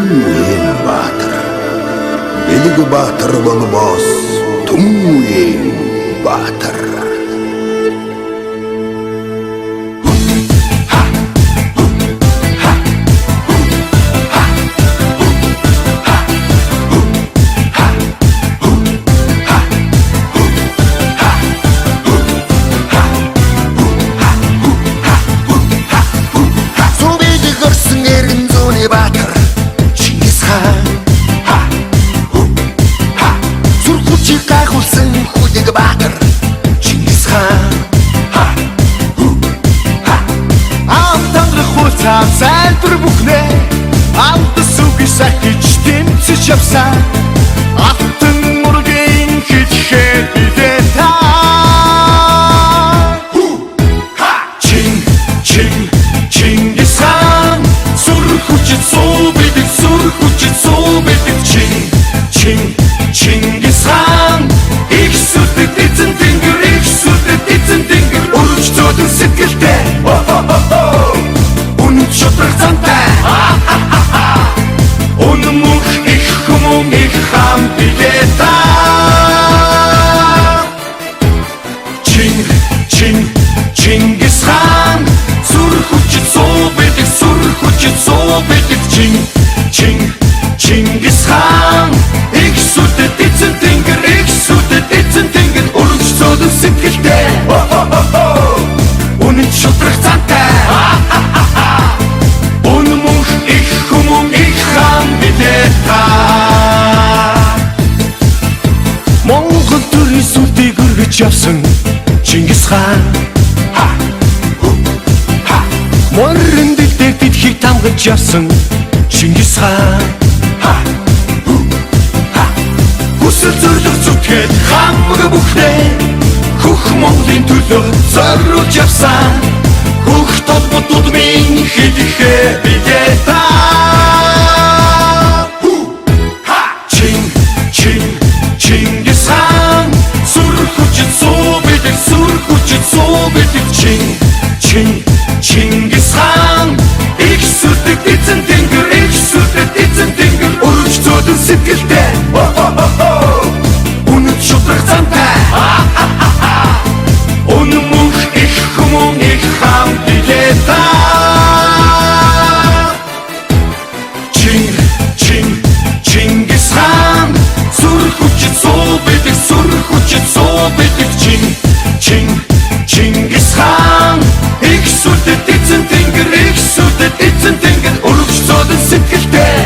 Түмүен Баатар. Элиги Баатар болбос, Түмүен Баатар. Центр бүхнэ алды сүги сахиж тэмцэж явсан алтан мургийн хичээд билээ та Чингис хаан сүр хүчит суу бидэг Чингис хаан их сүрдэт эзэн тэнгэр өргөж зөөдөн сэтгэлтэй Шудраг зантай Унмух их хүмүн их хам билээ та Чингис хаан сүр хүчит суу бидэг Чингис хаан их сүрдэт эзэн тэнгэр өргөж зөөдөн сэтгэлтэй Үнэн шудраг зантай Монгол төрийн сүлдийг өргөж явсан Чингис хаан Морин дэлдээ дэлхийг тамгаж явсан Чингис хаан Хүсэл зориг зүтгээд хамаг бүхнээ Хөх Монголын төлөө зориулж явсан Хөх толгодууд минь хэлэхээ билээ та Чингис хаан сүр хүчит суу бидэг Чингис хаан их сүрдэт эзэн тэнгэр өргөж зөөдөн сэтгэлтэй Үнэн шудраг зантай Унмух их хүмүн их хам билээ та Чингис хаан сүр хүчит суу бидэг Чингис хаан их сүрдэт эзэн тэнгэр өргөж зөөдөн сэтгэлтэй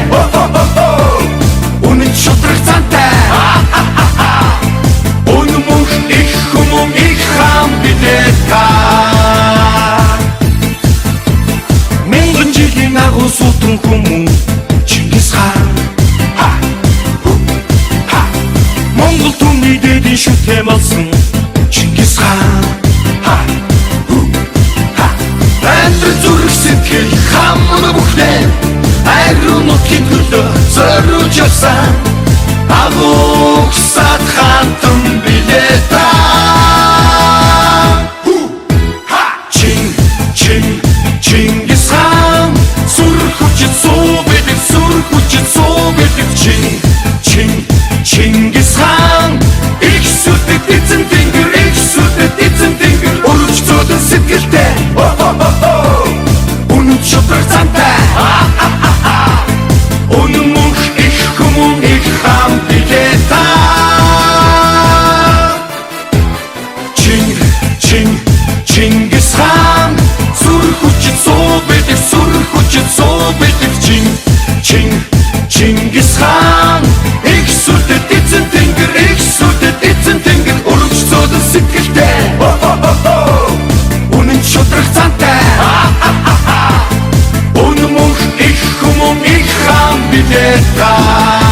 Үнэн шудраг зантай Унмух их хүмүн их хам билээ та Мянган жилийн агуу сутан хүмүүн Чингис хаан Монгол түмний дэдийн шүтээ болсон Чингис хаан Амтрын зүрх сэтгэл хамаг бүхнээ Айруу нутгийн төлөө зориулж явсан Агуу сад хантан билээ та Чингис хаан сүр хүчит суу бидэг Чингис хаан их сүрдэт эзэн тэнгэр өргөж зөөдөн сэтгэлтэй Үнэн шудраг зантай Унмух их хүмүн их хам билээ та Чингис хаан сүр хүчит суу бидэг Чингис хаан их сүрдэт эзэн тэнгэр өргөж зөөдөн сэтгэлтэй Үнэн шудраг зантай Унмух их хүмүн их хам билээ та